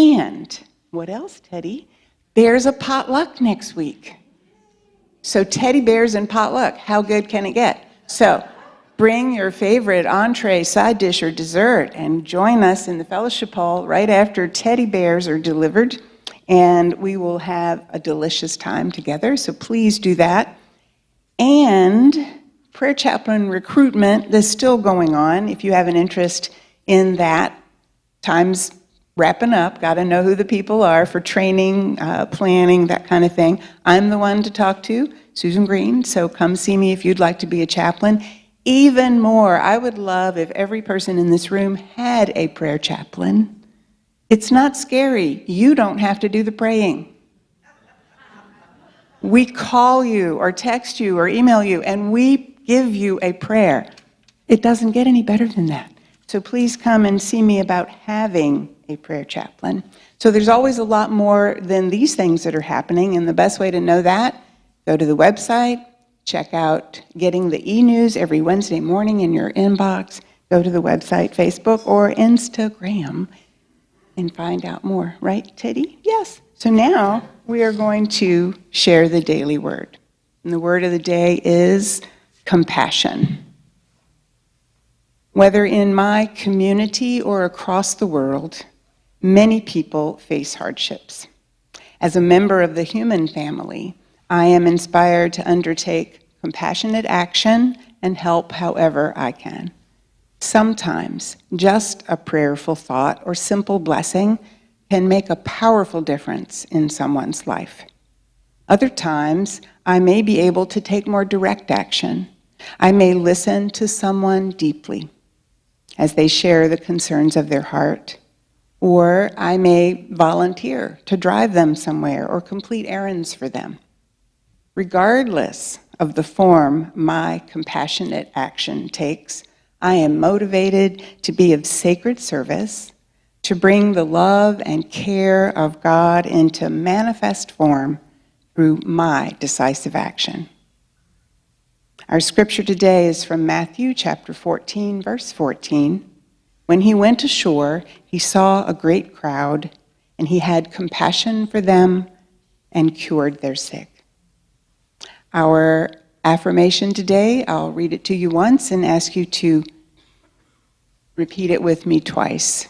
And what else, Teddy? There's a potluck next week. So teddy bears and potluck, how good can it get? So bring your favorite entree, side dish, or dessert and join us in the fellowship hall right after teddy bears are delivered. And we will have a delicious time together, so please do that. And prayer chaplain recruitment is still going on. If you have an interest in that, time's wrapping up. Got to know who the people are for training, planning, that kind of thing. I'm the one to talk to, Susan Green, so come see me if you'd like to be a chaplain. Even more, I would love if every person in this room had a prayer chaplain. It's not scary. You don't have to do the praying. We call you or text you or email you, and we give you a prayer. It doesn't get any better than that. So please come and see me about having a prayer chaplain. So there's always a lot more than these things that are happening, and the best way to know that, go to the website, check out getting the e-news every Wednesday morning in your inbox, go to the website, Facebook, or Instagram, and find out more. Right, Teddy? Yes. So now we are going to share the daily word. And the word of the day is compassion. Whether in my community or across the world, many people face hardships. As a member of the human family, I am inspired to undertake compassionate action and help however I can. Sometimes just a prayerful thought or simple blessing can make a powerful difference in someone's life. Other times, I may be able to take more direct action. I may listen to someone deeply as they share the concerns of their heart, or I may volunteer to drive them somewhere or complete errands for them. Regardless of the form my compassionate action takes, I am motivated to be of sacred service, to bring the love and care of God into manifest form through my decisive action. Our scripture today is from Matthew chapter 14, verse 14. When he went ashore, he saw a great crowd, and he had compassion for them and cured their sick. Our affirmation today, I'll read it to you once and ask you to repeat it with me twice.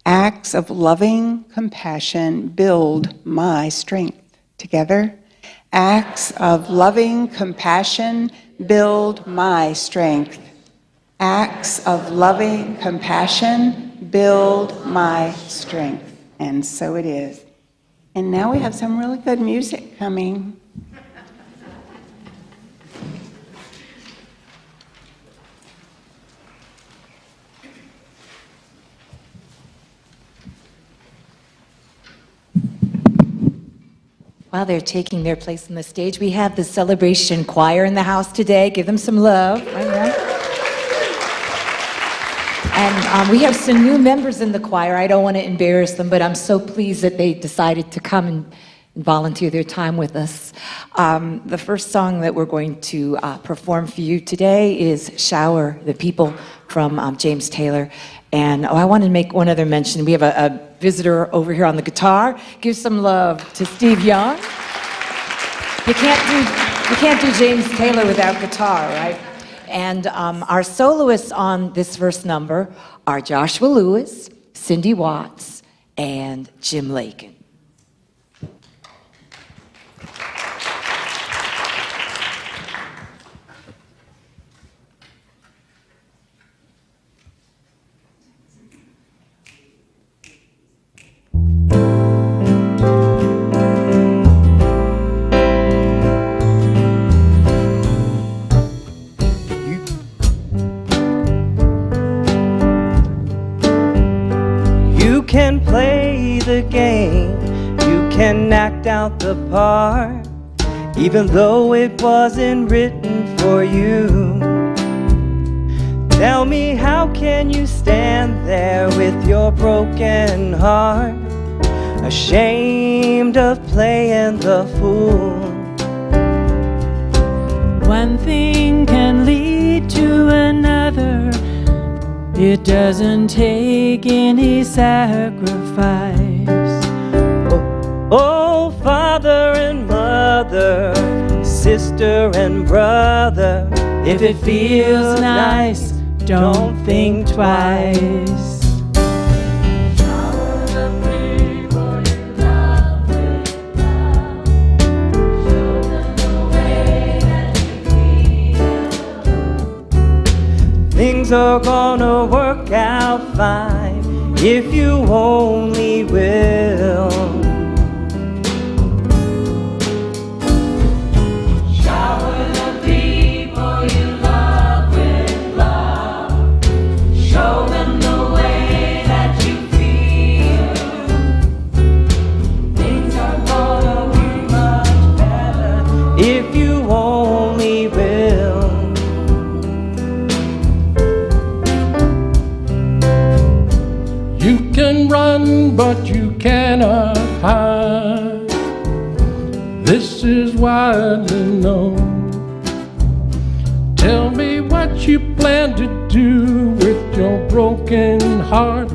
Acts of loving compassion build my strength. Together. Acts of loving compassion build my strength. Acts of loving compassion build my strength. And so it is. And now we have some really good music coming. While they're taking their place on the stage, we have the Celebration Choir in the house today. Give them some love. And we have some new members in the choir. I don't want to embarrass them, but I'm so pleased that they decided to come and volunteer their time with us. The first song that we're going to perform for you today is Shower the People from James Taylor. And I want to make one other mention. We have a visitor over here on the guitar. Give some love to Steve Young. You can't do James Taylor without guitar, right? And our soloists on this first number are Joshua Lewis, Cindy Watts, and Jim Lakin. Can play the game, you can act out the part, even though it wasn't written for you. Tell me, how can you stand there with your broken heart, ashamed of playing the fool? One thing can lead to another. It doesn't take any sacrifice. sister and brother. If it feels nice, don't think twice. Things are gonna work out fine if you only will. Shower the people you love with love. Show them the way that you feel. Things are gonna be much better If you only will. You can run, but you cannot hide. This is widely known. Tell me what you plan to do with your broken heart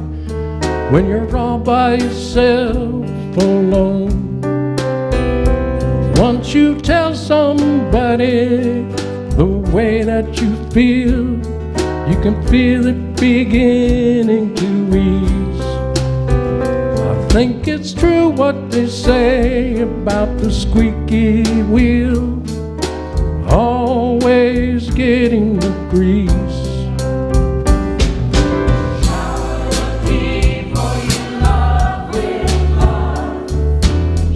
when you're all by yourself alone. Once you tell somebody the way that you feel, you can feel it beginning to ease. I think it's true what they say about the squeaky wheel always getting the grease. Shower the people you love with love.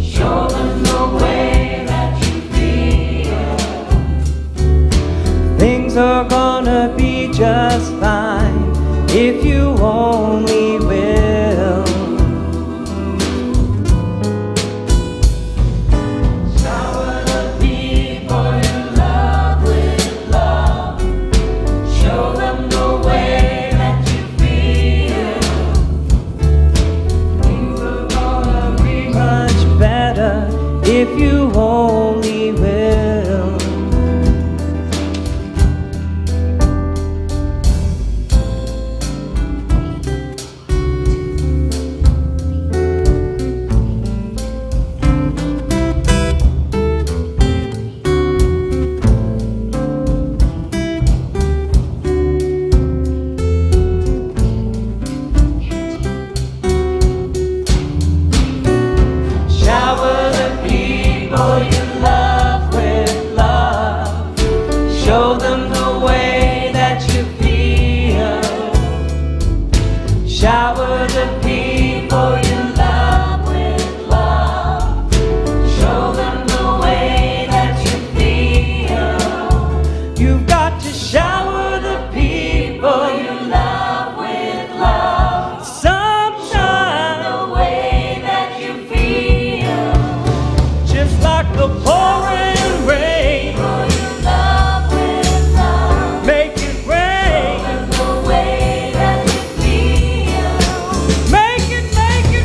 Show them the way that you feel. Things are gonna be just fine if you only will. Shower the people you love with love. Show them the way that you feel. Things are gonna be Much better if you only will. Shower the people you love with love. Show them the way that you feel. Shower the people you love with love. Show them the way that you feel. You've got to shower the people you love with love. Sometimes the way that you feel. just like the pouring rain, People you love with love. make it rain. The way that you feel. Make it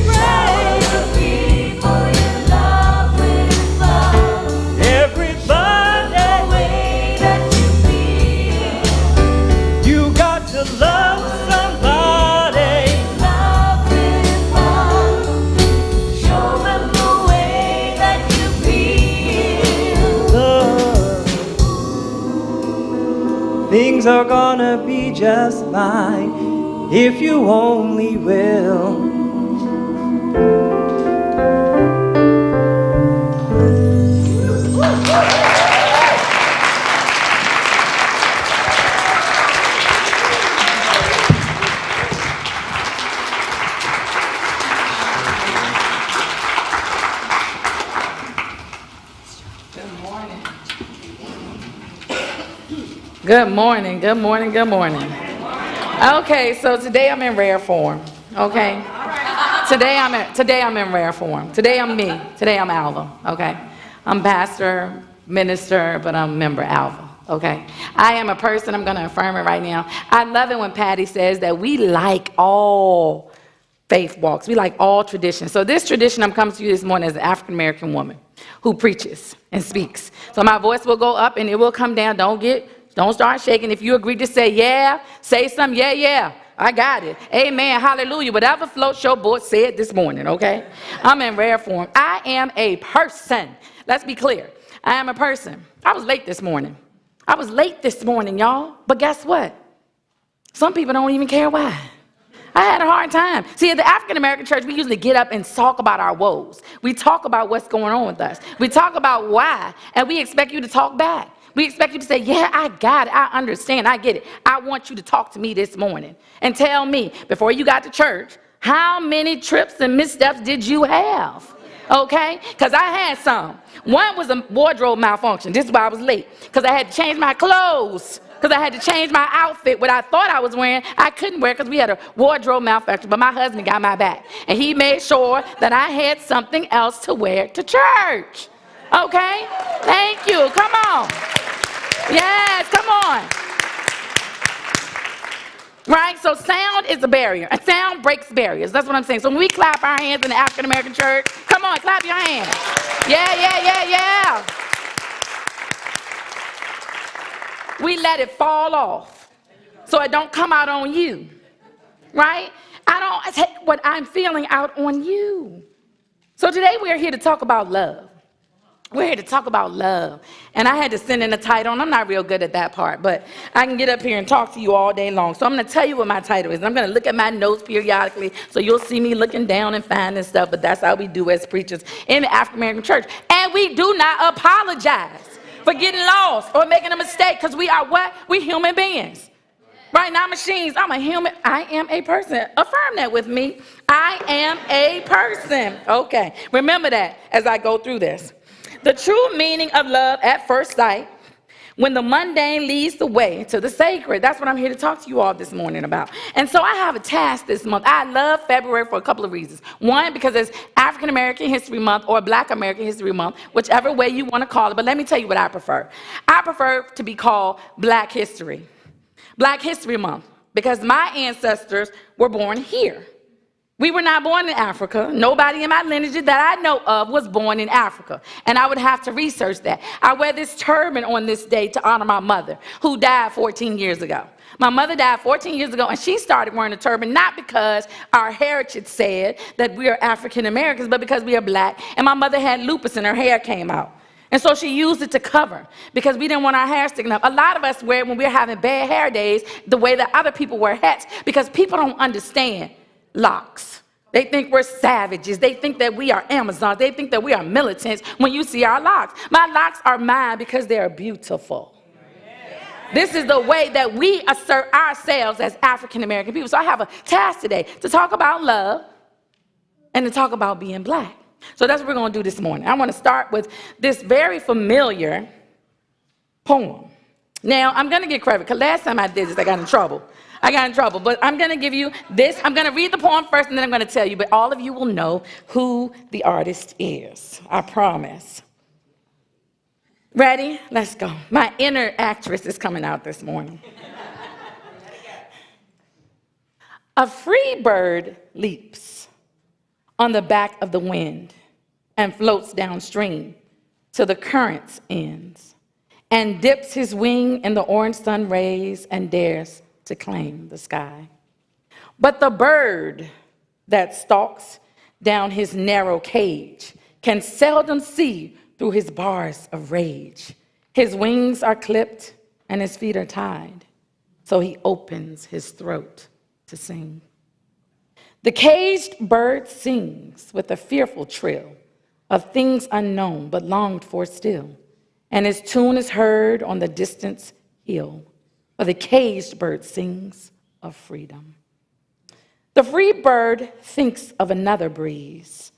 rain. The people you love with love. Everybody, The way that you feel. you got to love somebody. Love with love. Show them the way that you feel. Love. Things are gonna be just fine if you only will. Good morning, good morning, good morning. Okay, so today I'm in rare form, okay? Today I'm in rare form. Today I'm me. Today I'm Alva, okay? I'm pastor, minister, but I'm member Alva, okay? I am a person, I'm gonna affirm it right now. I love it when Patty says that we like all faith walks. We like all traditions. So this tradition I'm coming to you this morning as an African-American woman who preaches and speaks. So my voice will go up and it will come down. Don't start shaking. If you agree to say yeah, say something, yeah, I got it. Amen, hallelujah. Whatever floats your boat, say it this morning, okay? I'm in rare form. I am a person. Let's be clear. I am a person. I was late this morning. Y'all. But guess what? Some people don't even care why. I had a hard time. See, at the African American church, we usually get up and talk about our woes. We talk about what's going on with us. We talk about why, and we expect you to talk back. We expect you to say, yeah, I got it. I understand. I get it. I want you to talk to me this morning and tell me, before you got to church, how many trips and missteps did you have? Okay? Because I had some. One was a wardrobe malfunction. This is why I was late. Because I had to change my clothes. Because I had to change my outfit. What I thought I was wearing, I couldn't wear because we had a wardrobe malfunction. But my husband got my back. And he made sure that I had something else to wear to church. Okay? Thank you. Come on. Yes, come on. Right? So sound is a barrier. And sound breaks barriers. That's what I'm saying. So when we clap our hands in the African American church, come on, clap your hands. Yeah. We let it fall off so it don't come out on you. Right? I don't take what I'm feeling out on you. So today we are here to talk about love. We're here to talk about love. And I had to send in a title, and I'm not real good at that part, but I can get up here and talk to you all day long. So I'm going to tell you what my title is. I'm going to look at my notes periodically, so you'll see me looking down and finding stuff, but that's how we do as preachers in the African American church. And we do not apologize for getting lost or making a mistake, because we are what? We human beings. Right? Not machines. I'm a human. I am a person. Affirm that with me. I am a person. Okay. Remember that as I go through this. The true meaning of love at first sight, when the mundane leads the way to the sacred. That's what I'm here to talk to you all this morning about. And so I have a task this month. I love February for a couple of reasons. One, because it's African American History Month or Black American History Month, whichever way you want to call it. But let me tell you what I prefer. I prefer to be called Black History. Black History Month, because my ancestors were born here. We were not born in Africa. Nobody in my lineage that I know of was born in Africa. And I would have to research that. I wear this turban on this day to honor my mother, who died 14 years ago. My mother died 14 years ago, and she started wearing a turban not because our heritage said that we are African Americans, but because we are black. And my mother had lupus and her hair came out. And so she used it to cover because we didn't want our hair sticking up. A lot of us wear it when we're having bad hair days the way that other people wear hats, because people don't understand locks. They think we're savages. They think that we are Amazons. They think that we are militants when you see our locks. My locks are mine because they are beautiful. This is the way that we assert ourselves as African American people. So I have a task today to talk about love and to talk about being black. So that's what we're going to do this morning. I want to start with this very familiar poem. Now, I'm going to get credit, because last time I did this, I got in trouble. But I'm going to give you this. I'm going to read the poem first, and then I'm going to tell you. But all of you will know who the artist is. I promise. Ready? Let's go. My inner actress is coming out this morning. A free bird leaps on the back of the wind and floats downstream to the current's ends and dips his wing in the orange sun rays and dares to claim the sky. But the bird that stalks down his narrow cage can seldom see through his bars of rage. His wings are clipped and his feet are tied, so he opens his throat to sing. The caged bird sings with a fearful trill of things unknown but longed for still, and his tune is heard on the distant hill, where the caged bird sings of freedom. The free bird thinks of another breeze,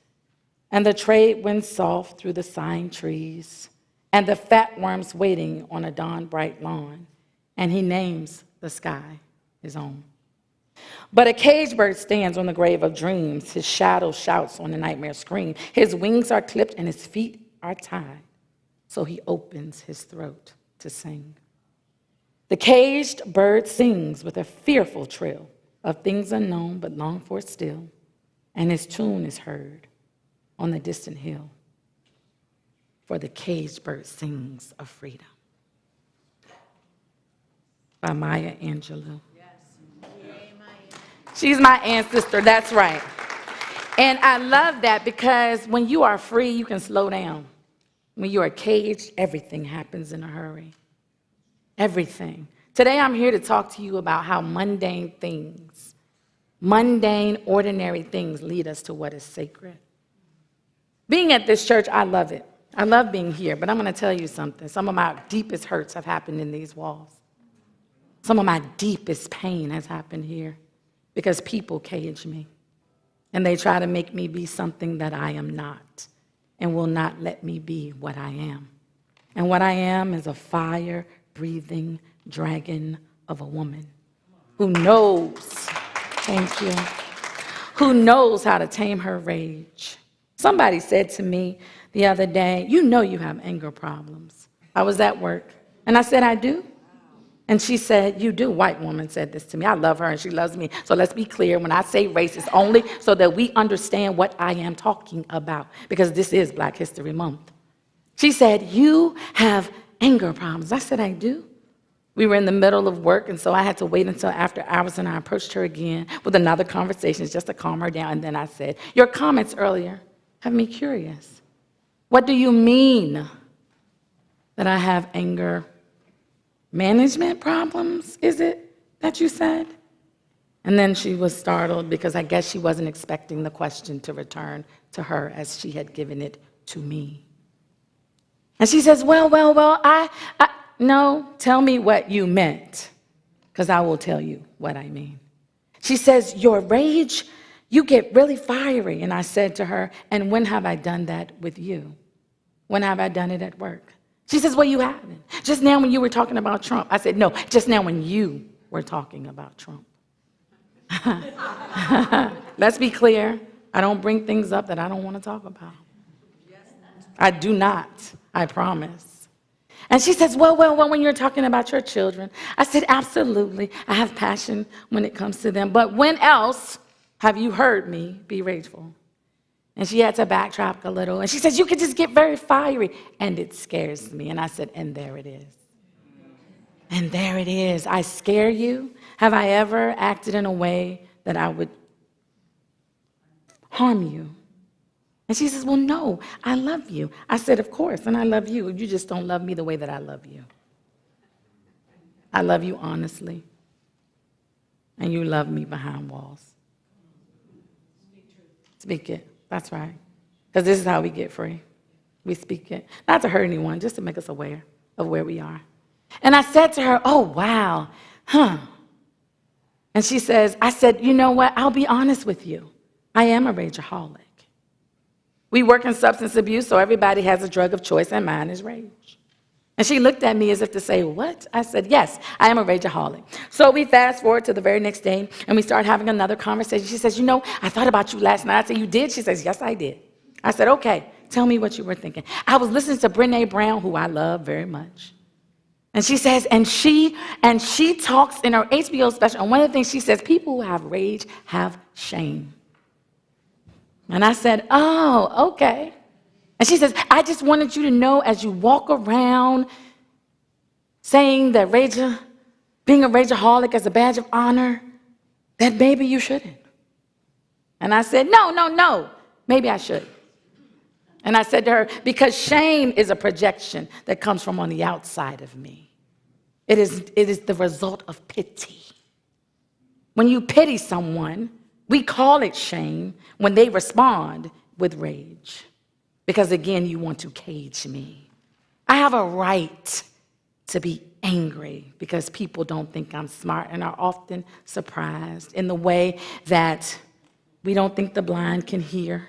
and the trade winds soft through the sighing trees, and the fat worms waiting on a dawn-bright lawn, and he names the sky his own. But a caged bird stands on the grave of dreams. His shadow shouts on the nightmare scream. His wings are clipped and his feet are tied, so he opens his throat to sing. The caged bird sings with a fearful trill of things unknown but longed for still, and his tune is heard on the distant hill, for the caged bird sings of freedom. By Maya Angelou. She's my ancestor, that's right. And I love that because when you are free, you can slow down. When you are caged, everything happens in a hurry. Everything. Today I'm here to talk to you about how mundane things, mundane, ordinary things lead us to what is sacred. Being at this church, I love it. I love being here, but I'm going to tell you something. Some of my deepest hurts have happened in these walls. Some of my deepest pain has happened here because people cage me, and they try to make me be something that I am not and will not let me be what I am. And what I am is a fire-breathing dragon of a woman who knows, thank you, who knows how to tame her rage. Somebody said to me the other day, you know you have anger problems. I was at work, and I said, I do. And she said, you do. White woman said this to me. I love her, and she loves me. So let's be clear. When I say race, it's only so that we understand what I am talking about, because this is Black History Month. She said, you have anger problems. I said, I do. We were in the middle of work, and so I had to wait until after hours, and I approached her again with another conversation just to calm her down. And then I said, your comments earlier have me curious. What do you mean that I have anger management problems, is it that you said? And then she was startled because I guess she wasn't expecting the question to return to her as she had given it to me. And she says, well, no, tell me what you meant, because I will tell you what I mean. She says, your rage, you get really fiery. And I said to her, and when have I done that with you? When have I done it at work? She says, well, you haven't. Just now when you were talking about Trump. I said, no, just now when you were talking about Trump. Let's be clear. I don't bring things up that I don't want to talk about. I do not, I promise. And she says, well, when you're talking about your children. I said, absolutely. I have passion when it comes to them. But when else have you heard me be rageful? And she had to backtrack a little. And she says, you could just get very fiery. And it scares me. And I said, and there it is. And there it is. I scare you? Have I ever acted in a way that I would harm you? And she says, well, no, I love you. I said, of course, and I love you. You just don't love me the way that I love you. I love you honestly. And you love me behind walls. Speak it. That's right. Because this is how we get free. We speak it. Not to hurt anyone, just to make us aware of where we are. And I said to her, oh, wow, And she says, I said, you know what? I'll be honest with you. I am a rageaholic. We work in substance abuse, so everybody has a drug of choice, and mine is rage. And she looked at me as if to say, what? I said, yes, I am a rageaholic. So we fast forward to the very next day, and we start having another conversation. She says, you know, I thought about you last night. I said, you did? She says, yes, I did. I said, okay, tell me what you were thinking. I was listening to Brené Brown, who I love very much. And she says, and she talks in her HBO special, and one of the things she says, people who have rage have shame. And I said, oh, okay. And she says, I just wanted you to know as you walk around saying that being a rageaholic is a badge of honor, that maybe you shouldn't. And I said, no, maybe I should. And I said to her, because shame is a projection that comes from on the outside of me. It is the result of pity. When you pity someone, we call it shame when they respond with rage. Because again, you want to cage me. I have a right to be angry because people don't think I'm smart and are often surprised in the way that we don't think the blind can hear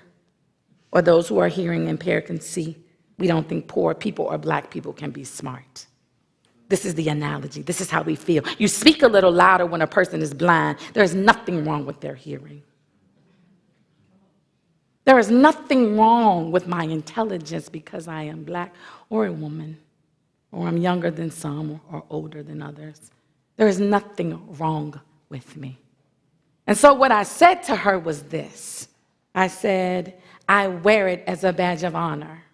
or those who are hearing impaired can see. We don't think poor people or black people can be smart. This is the analogy. This is how we feel. You speak a little louder when a person is blind. There's nothing wrong with their hearing. There is nothing wrong with my intelligence because I am black or a woman, or I'm younger than some or older than others. There is nothing wrong with me. And so what I said to her was this. I said, I wear it as a badge of honor.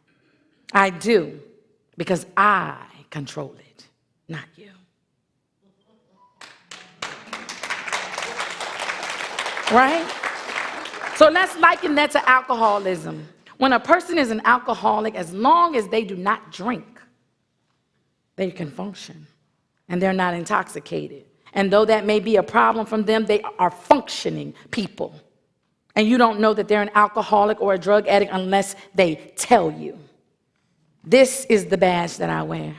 I do, because I control it, not you. Right? So let's liken that to alcoholism. When a person is an alcoholic, as long as they do not drink, they can function and they're not intoxicated. And though that may be a problem from them, they are functioning people. And you don't know that they're an alcoholic or a drug addict unless they tell you. This is the badge that I wear.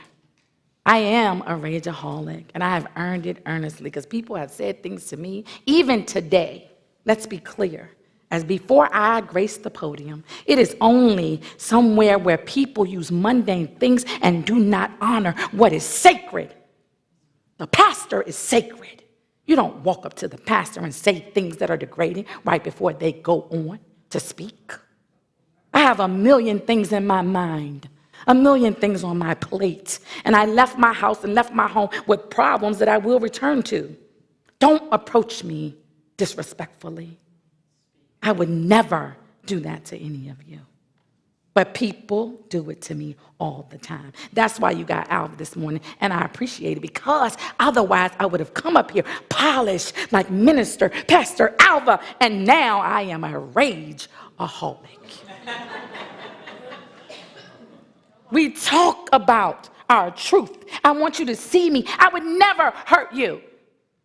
I am a rageaholic, and I have earned it earnestly because people have said things to me, even today. Let's be clear. As before I grace the podium, it is only somewhere where people use mundane things and do not honor what is sacred. The pastor is sacred. You don't walk up to the pastor and say things that are degrading right before they go on to speak. I have a million things in my mind, a million things on my plate, and I left my house and left my home with problems that I will return to. Don't approach me disrespectfully. I would never do that to any of you. But people do it to me all the time. That's why you got Alva this morning, and I appreciate it because otherwise I would have come up here polished like Minister Pastor Alva, and now I am a rageaholic. We talk about our truth. I want you to see me. I would never hurt you.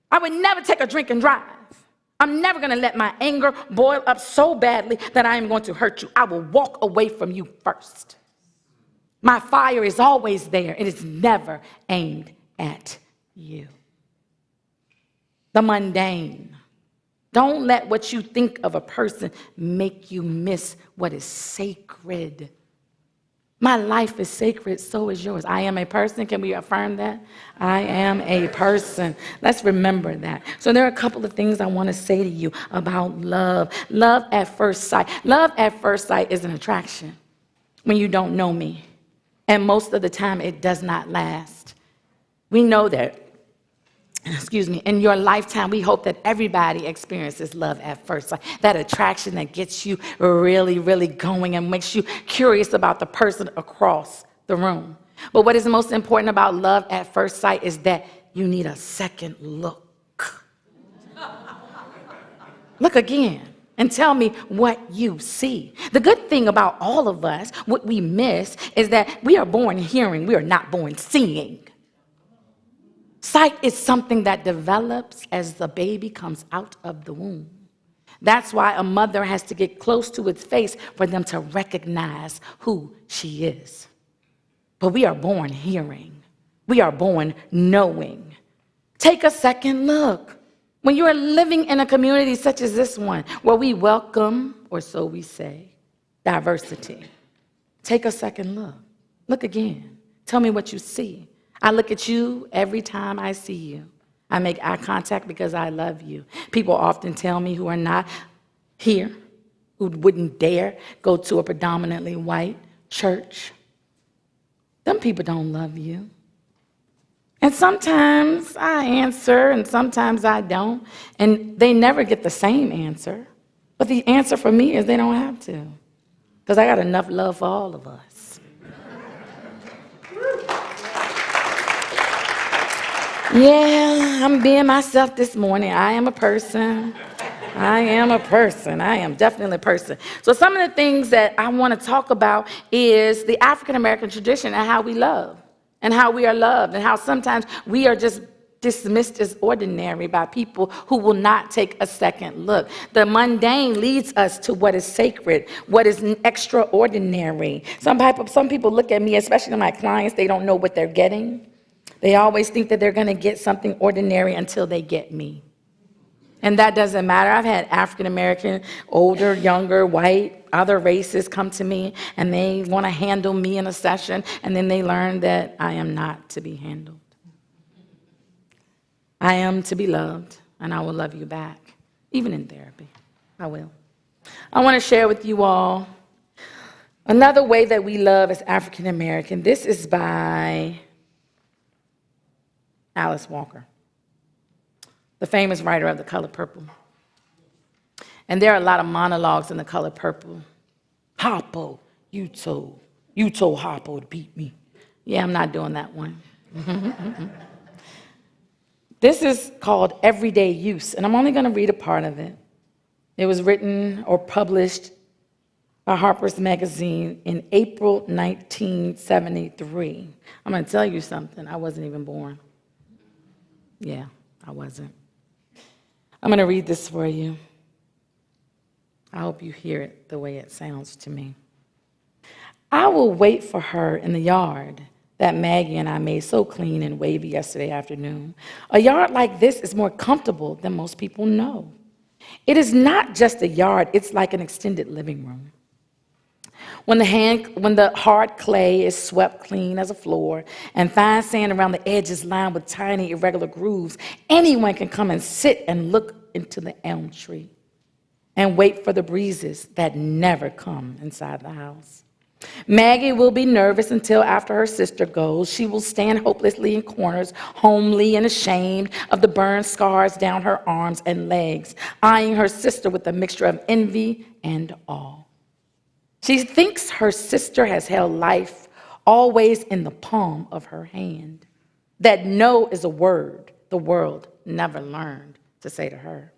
I would never take a drink and drive. I'm never going to let my anger boil up so badly that I am going to hurt you. I will walk away from you first. My fire is always there. It is never aimed at you. The mundane. Don't let what you think of a person make you miss what is sacred. My life is sacred, so is yours. I am a person. Can we affirm that? I am a person. Let's remember that. So there are a couple of things I want to say to you about love. Love at first sight. Love at first sight is an attraction when you don't know me. And most of the time, it does not last. We know that. In your lifetime, we hope that everybody experiences love at first sight. That attraction that gets you really, really going and makes you curious about the person across the room. But what is most important about love at first sight is that you need a second look. Look again and tell me what you see. The good thing about all of us, what we miss, is that we are born hearing. We are not born seeing. Sight is something that develops as the baby comes out of the womb. That's why a mother has to get close to its face for them to recognize who she is. But we are born hearing. We are born knowing. Take a second look. When you are living in a community such as this one, where we welcome, or so we say, diversity, take a second look. Look again. Tell me what you see. I look at you every time I see you. I make eye contact because I love you. People often tell me who are not here, who wouldn't dare go to a predominantly white church. Them people don't love you. And sometimes I answer and sometimes I don't. And they never get the same answer. But the answer for me is they don't have to. Because I got enough love for all of us. Yeah, I'm being myself this morning. I am a person. I am a person. I am definitely a person. So some of the things that I want to talk about is the African American tradition and how we love and how we are loved and how sometimes we are just dismissed as ordinary by people who will not take a second look. The mundane leads us to what is sacred, what is extraordinary. Some people look at me, especially my clients, they don't know what they're getting. They always think that they're going to get something ordinary until they get me. And that doesn't matter. I've had African American, older, younger, white, other races come to me and they want to handle me in a session, and then they learn that I am not to be handled. I am to be loved, and I will love you back, even in therapy. I will. I want to share with you all another way that we love as African American. This is by Alice Walker, the famous writer of The Color Purple. And there are a lot of monologues in The Color Purple. Harpo, you told Harpo to beat me. Yeah, I'm not doing that one. This is called Everyday Use, and I'm only going to read a part of it. It was written or published by Harper's Magazine in April 1973. I'm going to tell you something. I wasn't even born. Yeah, I wasn't. I'm going to read this for you. I hope you hear it the way it sounds to me. I will wait for her in the yard that Maggie and I made so clean and wavy yesterday afternoon. A yard like this is more comfortable than most people know. It is not just a yard, it's like an extended living room. When the hard clay is swept clean as a floor and fine sand around the edges lined with tiny irregular grooves, anyone can come and sit and look into the elm tree and wait for the breezes that never come inside the house. Maggie will be nervous until after her sister goes. She will stand hopelessly in corners, homely and ashamed of the burn scars down her arms and legs, eyeing her sister with a mixture of envy and awe. She thinks her sister has held life always in the palm of her hand, that no is a word the world never learned to say to her.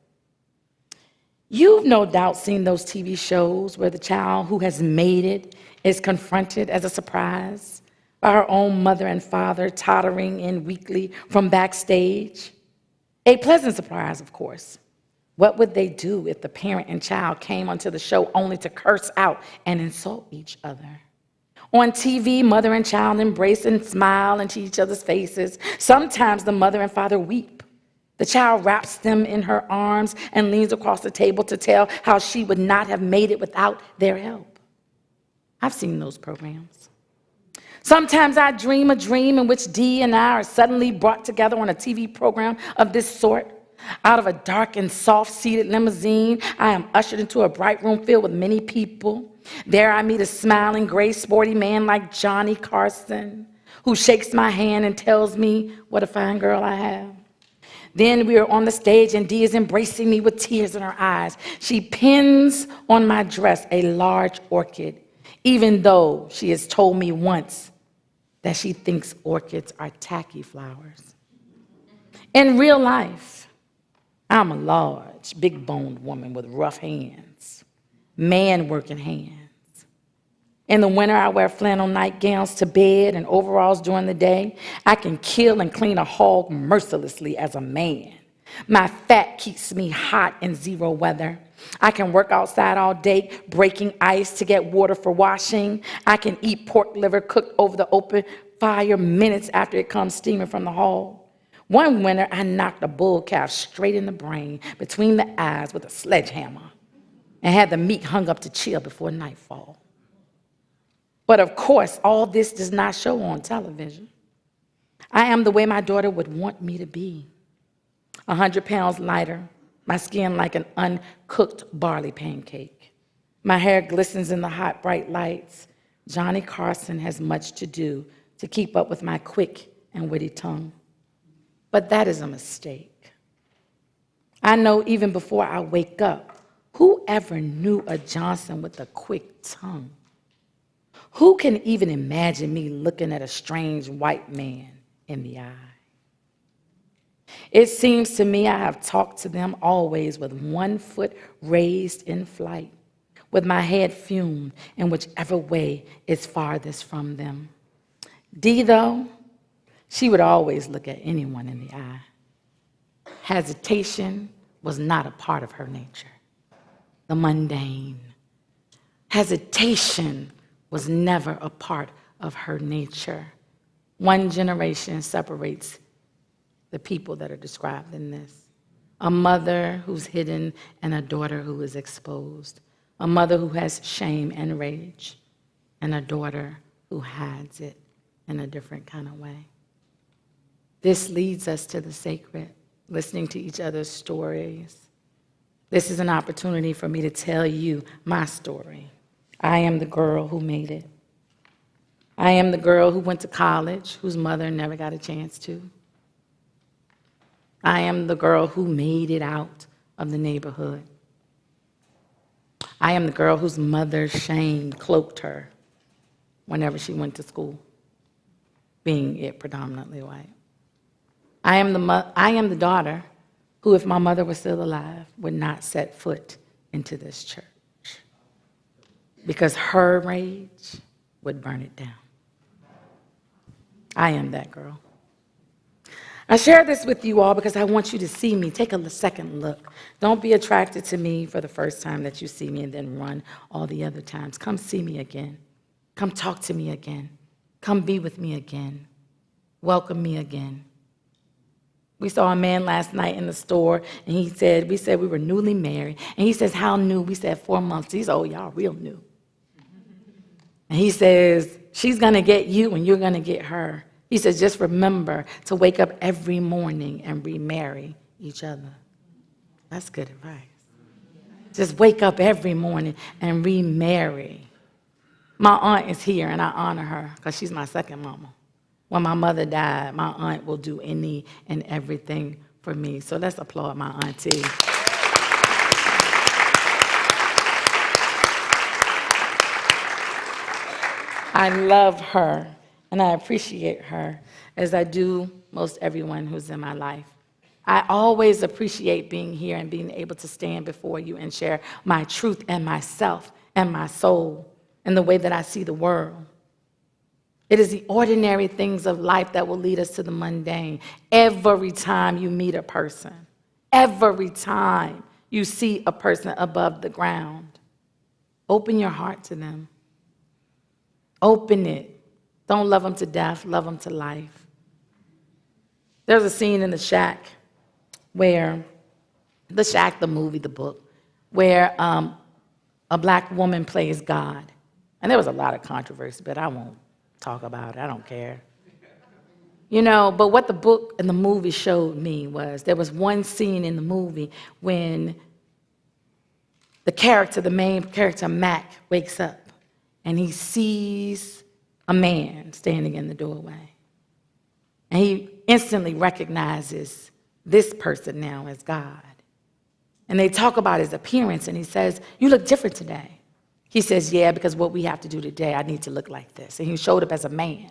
You've no doubt seen those TV shows where the child who has made it is confronted as a surprise by her own mother and father tottering in weakly from backstage. A pleasant surprise, of course. What would they do if the parent and child came onto the show only to curse out and insult each other? On TV, mother and child embrace and smile into each other's faces. Sometimes the mother and father weep. The child wraps them in her arms and leans across the table to tell how she would not have made it without their help. I've seen those programs. Sometimes I dream a dream in which Dee and I are suddenly brought together on a TV program of this sort. Out of a dark and soft-seated limousine, I am ushered into a bright room filled with many people. There I meet a smiling, gray, sporty man like Johnny Carson, who shakes my hand and tells me what a fine girl I have. Then we are on the stage, and Dee is embracing me with tears in her eyes. She pins on my dress a large orchid, even though she has told me once that she thinks orchids are tacky flowers. In real life, I'm a large, big-boned woman with rough hands, man-working hands. In the winter, I wear flannel nightgowns to bed and overalls during the day. I can kill and clean a hog mercilessly as a man. My fat keeps me hot in zero weather. I can work outside all day, breaking ice to get water for washing. I can eat pork liver cooked over the open fire minutes after it comes steaming from the hog. One winter, I knocked a bull calf straight in the brain between the eyes with a sledgehammer and had the meat hung up to chill before nightfall. But of course, all this does not show on television. I am the way my daughter would want me to be. 100 pounds lighter, my skin like an uncooked barley pancake. My hair glistens in the hot, bright lights. Johnny Carson has much to do to keep up with my quick and witty tongue. But that is a mistake. I know even before I wake up, who ever knew a Johnson with a quick tongue? Who can even imagine me looking at a strange white man in the eye? It seems to me I have talked to them always with one foot raised in flight, with my head fumed in whichever way is farthest from them. Dee, though, she would always look at anyone in the eye. Hesitation was not a part of her nature. The mundane. Hesitation was never a part of her nature. One generation separates the people that are described in this. A mother who's hidden and a daughter who is exposed. A mother who has shame and rage, and a daughter who hides it in a different kind of way. This leads us to the sacred, listening to each other's stories. This is an opportunity for me to tell you my story. I am the girl who made it. I am the girl who went to college, whose mother never got a chance to. I am the girl who made it out of the neighborhood. I am the girl whose mother's shame cloaked her whenever she went to school, being it predominantly white. I am the daughter who, if my mother was still alive, would not set foot into this church. because her rage would burn it down. I am that girl. I share this with you all because I want you to see me. Take a second look. Don't be attracted to me for the first time that you see me and then run all the other times. Come see me again. Come talk to me again. Come be with me again. Welcome me again. We saw a man last night in the store, and we said we were newly married. And he says, how new? We said 4 months. He said, oh, y'all real new. And he says, she's going to get you and you're going to get her. He says, just remember to wake up every morning and remarry each other. That's good advice. Just wake up every morning and remarry. My aunt is here, and I honor her because she's my second mama. When my mother died, my aunt will do any and everything for me. So let's applaud my auntie. I love her, and I appreciate her as I do most everyone who's in my life. I always appreciate being here and being able to stand before you and share my truth and myself and my soul and the way that I see the world. It is the ordinary things of life that will lead us to the mundane. Every time you meet a person, every time you see a person above the ground, open your heart to them. Open it. Don't love them to death, love them to life. There's a scene in The Shack where, The Shack, the movie, the book, where a black woman plays God. And there was a lot of controversy, but I won't talk about it. I don't care. You know, but what the book and the movie showed me was there was one scene in the movie when the main character, Mac, wakes up and he sees a man standing in the doorway. And he instantly recognizes this person now as God. And they talk about his appearance, and he says, you look different today. He says, yeah, because what we have to do today, I need to look like this. And he showed up as a man.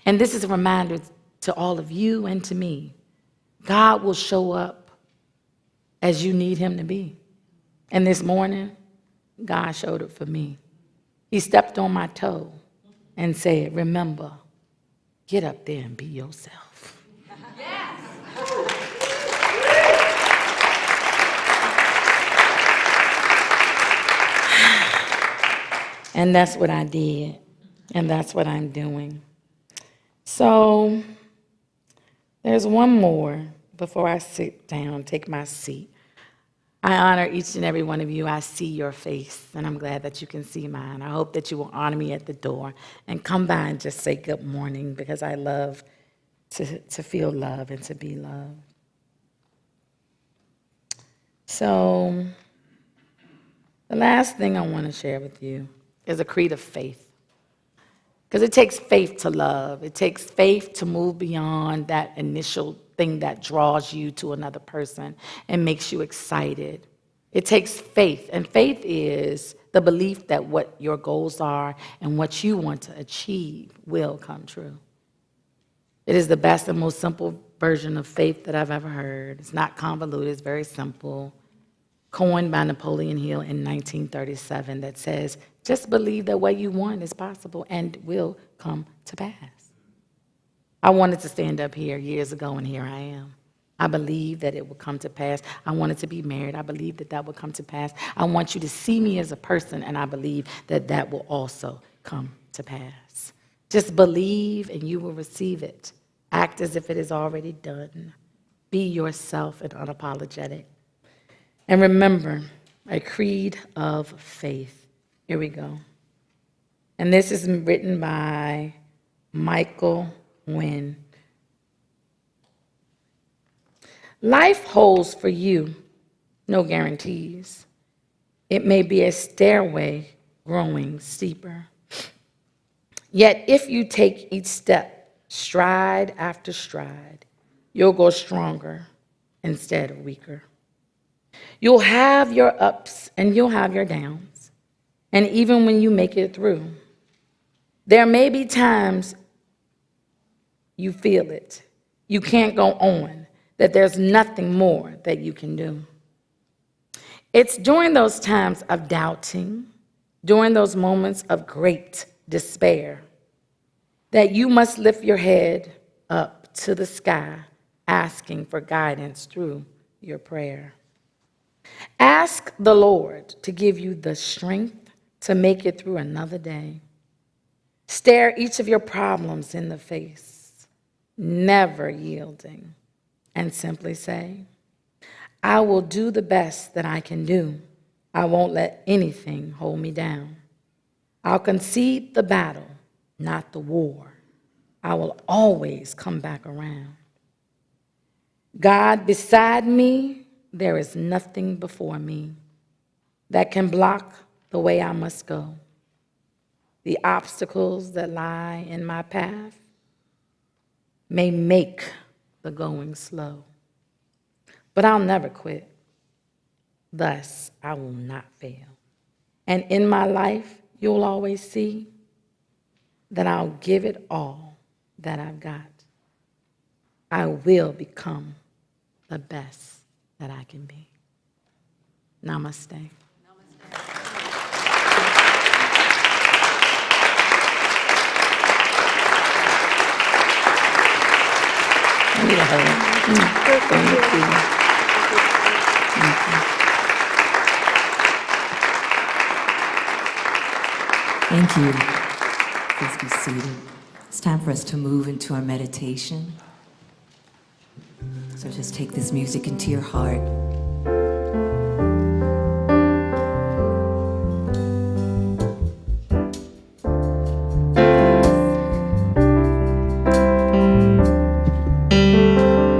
And this is a reminder to all of you and to me. God will show up as you need him to be. And this morning, God showed up for me. He stepped on my toe and said, remember, get up there and be yourself. Yes. And that's what I did, and that's what I'm doing. So there's one more before I sit down, take my seat. I honor each and every one of you. I see your face, and I'm glad that you can see mine. I hope that you will honor me at the door and come by and just say good morning, because I love to feel love and to be loved. So the last thing I want to share with you is a creed of faith. Because it takes faith to love. It takes faith to move beyond that initial thing that draws you to another person and makes you excited. It takes faith, and faith is the belief that what your goals are and what you want to achieve will come true. It is the best and most simple version of faith that I've ever heard. It's not convoluted, it's very simple. Coined by Napoleon Hill in 1937, that says, just believe that what you want is possible and will come to pass. I wanted to stand up here years ago, and here I am. I believe that it will come to pass. I wanted to be married. I believe that that will come to pass. I want you to see me as a person, and I believe that that will also come to pass. Just believe, and you will receive it. Act as if it is already done. Be yourself and unapologetic. And remember, a creed of faith. Here we go. And this is written by Michael Wynn. Life holds for you no guarantees. It may be a stairway growing steeper. Yet if you take each step, stride after stride, you'll go stronger instead of weaker. You'll have your ups and you'll have your downs. And even when you make it through, there may be times you feel it. You can't go on, that there's nothing more that you can do. It's during those times of doubting during those moments of great despair, that you must lift your head up to the sky, asking for guidance through your prayer. Ask the Lord to give you the strength to make it through another day. Stare each of your problems in the face, never yielding, and simply say, I will do the best that I can do. I won't let anything hold me down. I'll concede the battle, not the war. I will always come back around. God, beside me, there is nothing before me that can block the way I must go. The obstacles that lie in my path may make the going slow, but I'll never quit. Thus, I will not fail. And in my life, you'll always see that I'll give it all that I've got. I will become the best that I can be. Namaste. I need a hug. Thank you. Thank you. Please be seated. It's time for us to move into our meditation. So just take this music into your heart.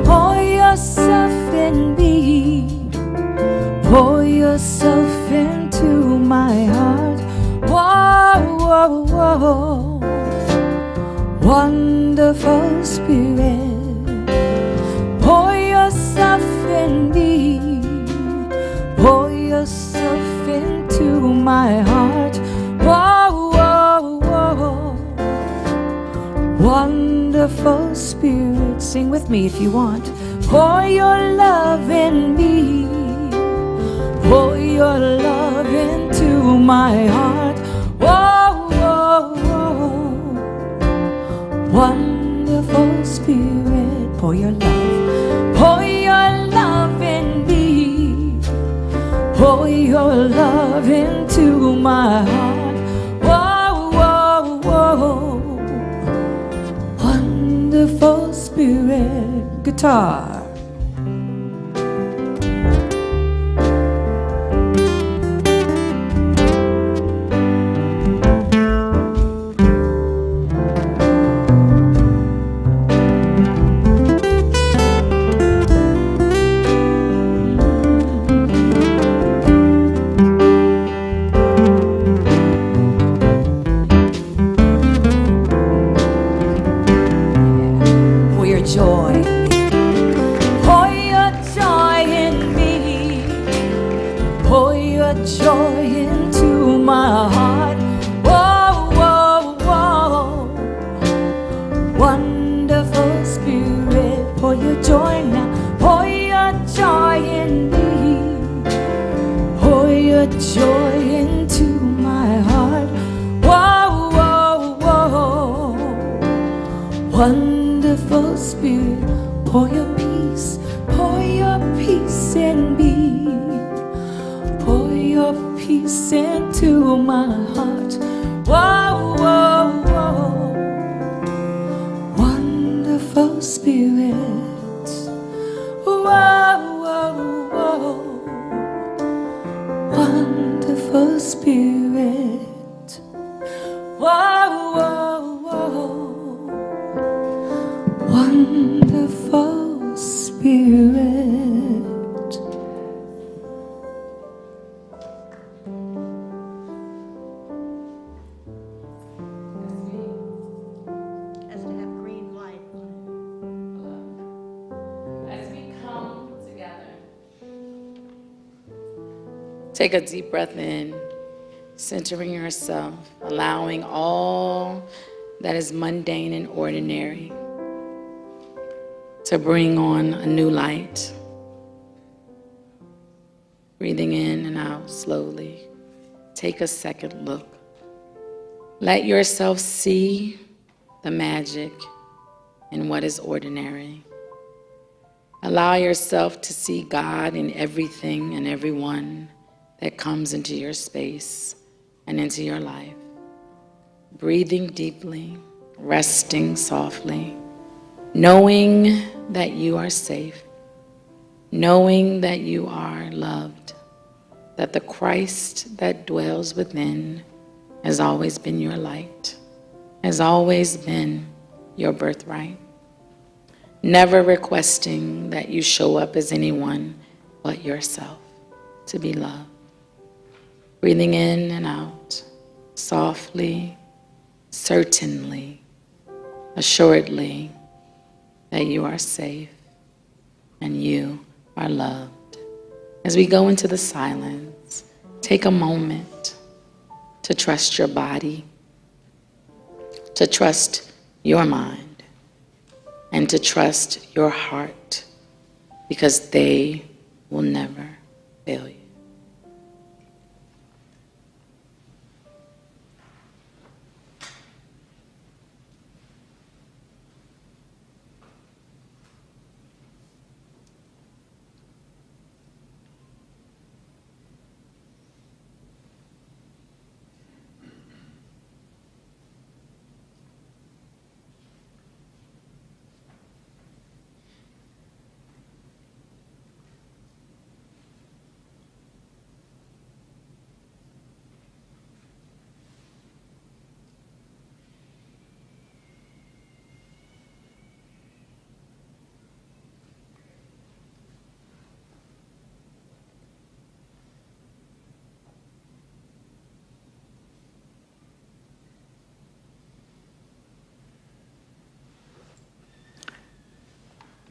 Pour yourself in me. Pour yourself into my heart. Whoa, whoa, whoa. Wonderful Spirit. Pour yourself in me. Pour yourself into my heart. Whoa, whoa, whoa. Wonderful Spirit. Sing with me if you want. Pour your love in me. Pour your love into my heart. Whoa, whoa, whoa. Wonderful Spirit. Pour your love. Pour your love in me. Pour your love into my heart. Whoa, whoa, whoa. Wonderful Spirit. Guitar. Wonderful Spirit, pour your peace in me. Pour your peace into my heart. Whoa, whoa, whoa. Wonderful Spirit. Whoa, whoa, whoa. Wonderful Spirit. Whoa, whoa, whoa. Wonderful Spirit. Has to have green light on As we come together, take a deep breath in, centering yourself, allowing all that is mundane and ordinary to bring on a new light. Breathing in and out slowly. take a second look. Let yourself see the magic in what is ordinary. Allow yourself to see God in everything and everyone that comes into your space and into your life. Breathing deeply, resting softly, knowing that you are safe, knowing that you are loved, that the Christ that dwells within has always been your light, has always been your birthright. Never requesting that you show up as anyone but yourself to be loved. Breathing in and out, softly, certainly, assuredly, that you are safe and you are loved. As we go into the silence, take a moment to trust your body, to trust your mind, and to trust your heart, because they will never fail you.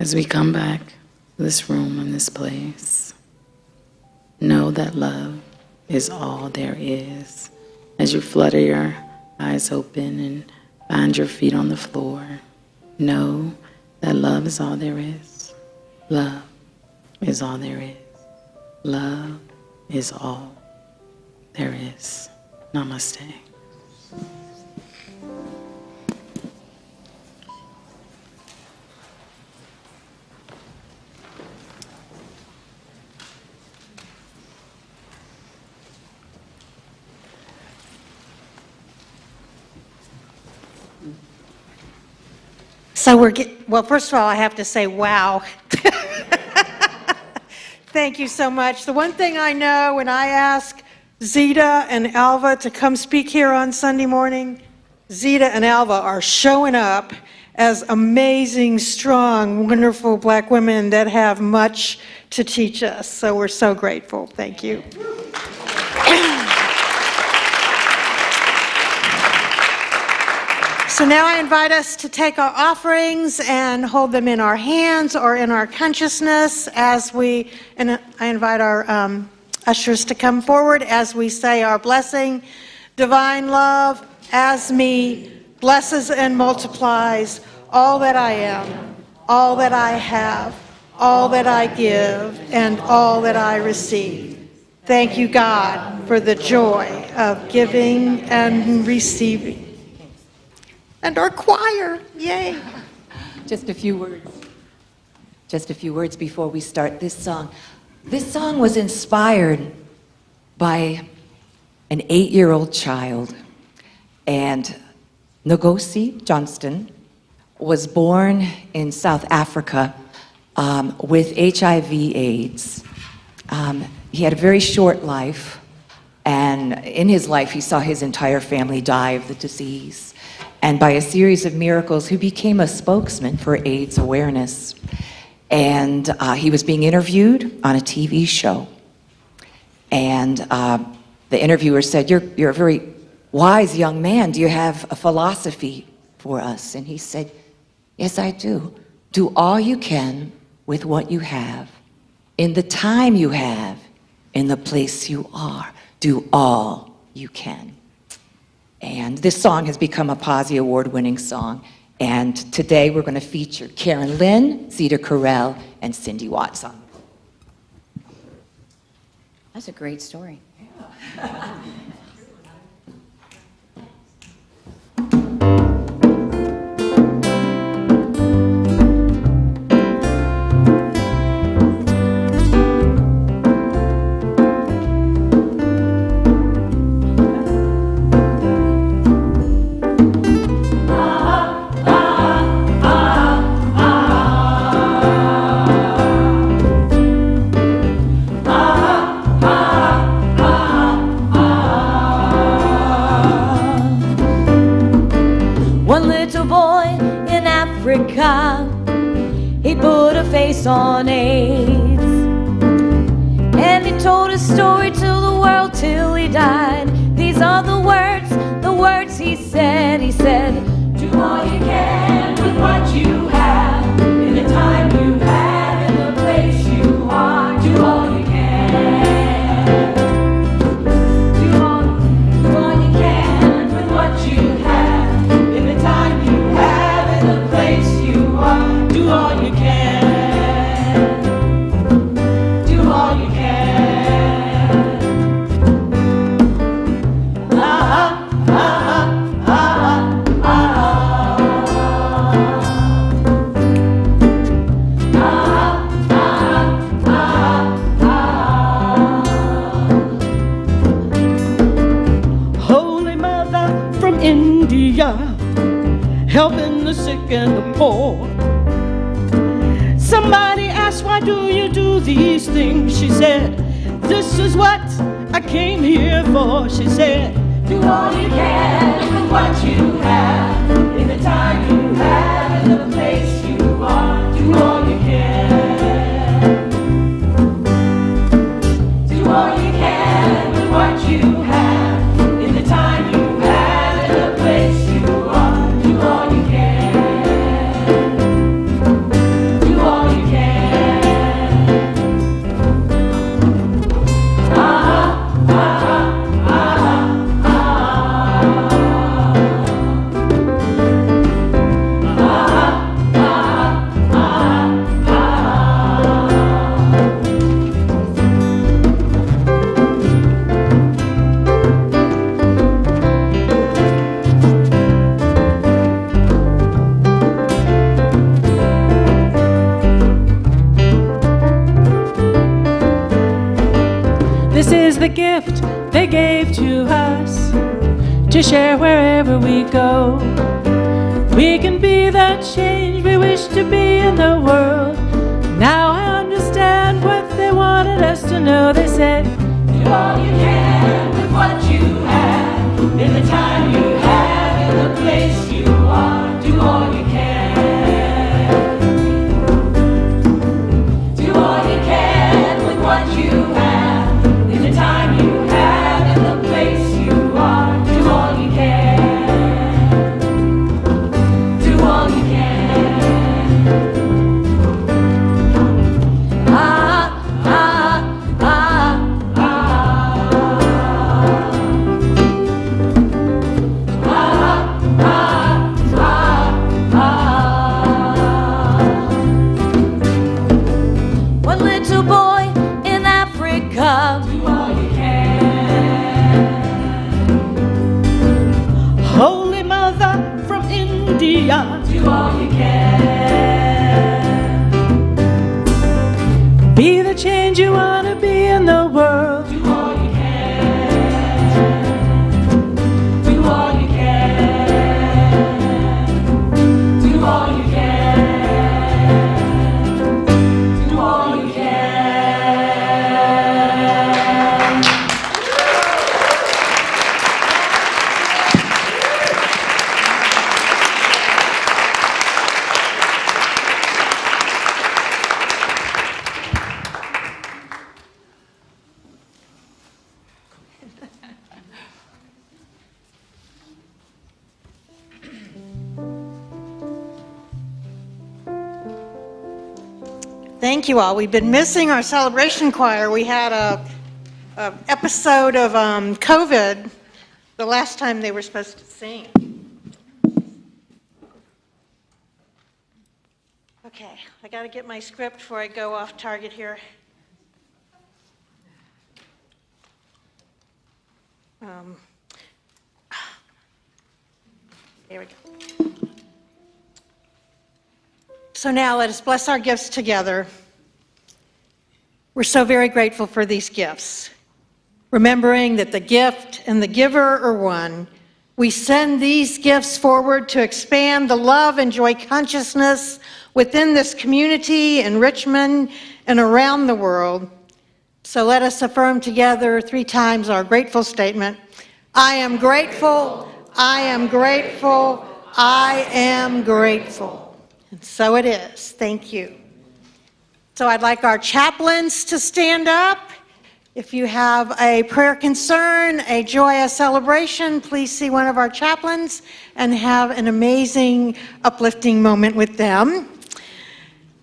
As we come back to this room and this place, know that love is all there is. As you flutter your eyes open and find your feet on the floor, know that love is all there is. Love is all there is. Love is all there is. Namaste. So well, first of all, I have to say, wow. Thank you so much. The one thing I know when I ask Zita and Alva to come speak here on Sunday morning, Zita and Alva are showing up as amazing, strong, wonderful Black women that have much to teach us. So we're so grateful. Thank you. So now I invite us to take our offerings and hold them in our hands or in our consciousness and I invite our ushers to come forward as we say our blessing. Divine love, as me, blesses and multiplies all that I am, all that I have, all that I give, and all that I receive. Thank you, God, for the joy of giving and receiving. And our choir, yay. Just a few words. Just a few words before we start this song. This song was inspired by an 8-year-old child. And Ngozi Johnston was born in South Africa with HIV/AIDS. He had a very short life, and in his life he saw his entire family die of the disease. And by a series of miracles, he became a spokesman for AIDS awareness. And he was being interviewed on a TV show. And the interviewer said, you're a very wise young man. Do you have a philosophy for us? And he said, yes, I do. Do all you can with what you have, in the time you have, in the place you are. Do all you can. And this song has become a Posy Award-winning song. And today we're going to feature Karen Lynn, Zita Carell, and Cindy Watts on. That's a great story. Yeah. Africa. He put a face on AIDS, and he told his story to the world till he died. These are the words he said. He said, do all you can with what you have, in the time you have, in the place you are. Do all you can. Do all you can with what you have, in the time you have, in the place you are. Do all you can. Do all you can. Holy Mother from India, helping the sick and the poor. Somebody asked, why do you do these things? She said, this is what I came here for. She said, Do all you can with what you have, in the time you have, in the place you are. Do all you can. Do all you can with what you have, in the time you have, in the place you are. Do all you can. Do all you can. This is the gift they gave to us to share wherever we go. We can be the change we wish to be in the world. Now I understand what they wanted us to know. They said, Do all you can with what you have, in the time you have, in the place you are. Do all you can. Do all you can with what you have, in the time you have, in the place you are. Do all you can. Do all you can. Ah, ah, ah, one little boy in Africa. Do all you can. Holy Mother from India, Do all you can. be the change you want to be in the world. Do all you can. Do all you can. Do all you can. Do all you can. Thank you all. We've been missing our celebration choir. We had a episode of COVID the last time they were supposed to sing. Okay, I got to get my script before I go off target here. Here we go. So now let us bless our gifts together. We're so very grateful for these gifts. Remembering that the gift and the giver are one, we send these gifts forward to expand the love and joy consciousness within this community in Richmond and around the world. So let us affirm together 3 times our grateful statement. I am grateful, I am grateful, I am grateful. And so it is. Thank you. So I'd like our chaplains to stand up. If you have a prayer concern, a joyous celebration, please see one of our chaplains and have an amazing, uplifting moment with them.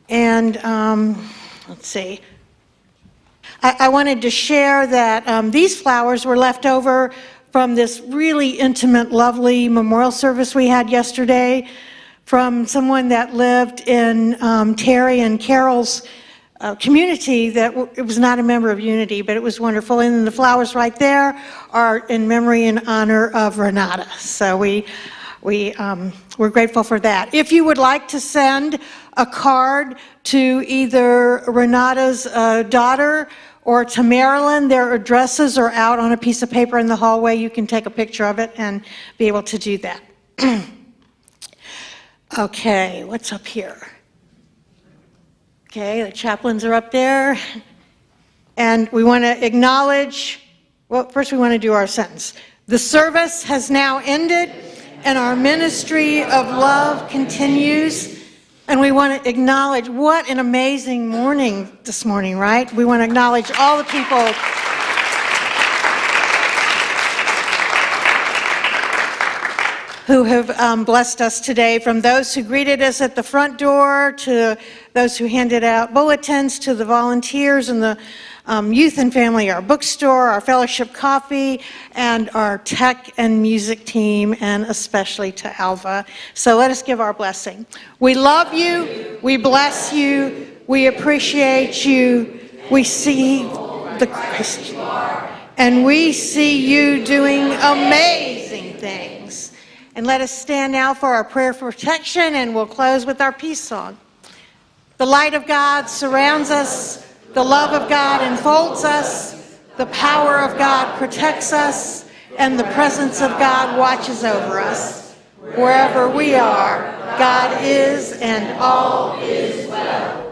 And let's see. I wanted to share that these flowers were left over from this really intimate, lovely memorial service we had yesterday from someone that lived in Terry and Carol's community that it was not a member of Unity, but it was wonderful. And the flowers right there are in memory and honor of Renata. So we're grateful for that. If you would like to send a card to either Renata's daughter or to Marilyn, their addresses are out on a piece of paper in the hallway. You can take a picture of it and be able to do that. Okay, what's up here? Okay, the chaplains are up there. And we want to acknowledge, well, first we want to do our sentence. The service has now ended and our ministry of love continues. And we want to acknowledge what an amazing morning this morning, right? We want to acknowledge all the people who have blessed us today, from those who greeted us at the front door, to those who handed out bulletins, to the volunteers and the youth and family, our bookstore, our fellowship coffee, and our tech and music team, and especially to Alva. So let us give our blessing. We love you, we bless you, we appreciate you, we see the Christ, and we see you doing amazing things. And let us stand now for our prayer for protection, and we'll close with our peace song. The light of God surrounds us, the love of God enfolds us, the power of God protects us, and the presence of God watches over us. Wherever we are, God is, and all is well.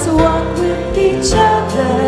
Walk with each other.